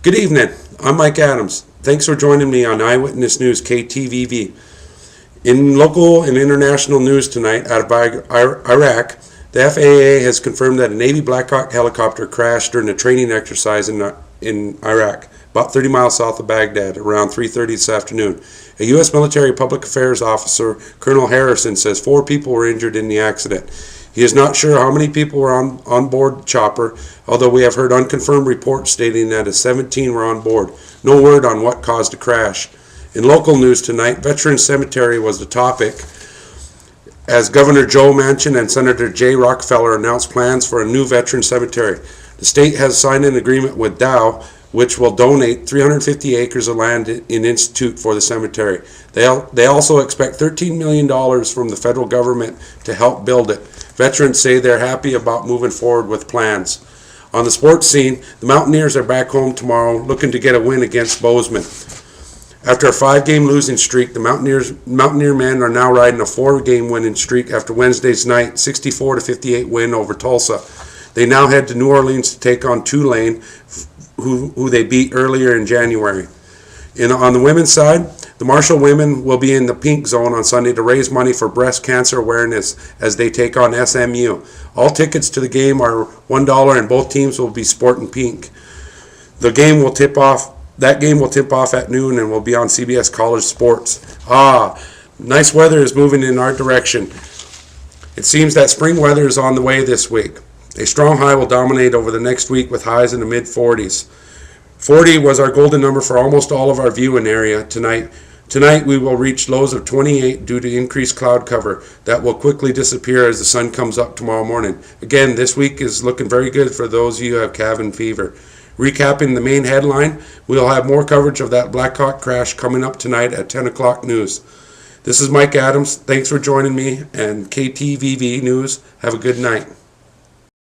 Good evening. I'm Mike Adams. Thanks for joining me on Eyewitness News KTVV. In local and international news tonight out of Iraq, the FAA has confirmed that a Navy Black Hawk helicopter crashed during a training exercise in Iraq, about 30 miles south of Baghdad, around 3:30 this afternoon. A U.S. military public affairs officer, Colonel Harrison, says 4 people were injured in the accident. He is not sure how many people were on board the chopper, although we have heard unconfirmed reports stating that 17 were on board. No word on what caused the crash. In local news tonight, Veterans Cemetery was the topic, as Governor Joe Manchin and Senator Jay Rockefeller announced plans for a new veteran cemetery. The state has signed an agreement with Dow, which will donate 350 acres of land in institute for the cemetery. They also expect $13 million from the federal government to help build it. Veterans say they're happy about moving forward with plans. On the sports scene, the Mountaineers are back home tomorrow looking to get a win against Bozeman. After a 5-game losing streak, the Mountaineer men are now riding a 4-game winning streak after Wednesday's night 64-58 win over Tulsa. They now head to New Orleans to take on Tulane, who they beat earlier in January. On the women's side, the Marshall women will be in the pink zone on Sunday to raise money for breast cancer awareness as they take on SMU. All tickets to the game are $1 and both teams will be sporting pink. That game will tip off at noon and will be on CBS College Sports. Nice weather is moving in our direction. It seems that spring weather is on the way this week. A strong high will dominate over the next week with highs in the mid-40s. 40 was our golden number for almost all of our viewing area tonight. Tonight we will reach lows of 28 due to increased cloud cover that will quickly disappear as the sun comes up tomorrow morning. Again, this week is looking very good for those of you who have cabin fever. Recapping the main headline, we'll have more coverage of that Black Hawk crash coming up tonight at 10 o'clock news. This is Mike Adams. Thanks for joining me and KTVV News. Have a good night.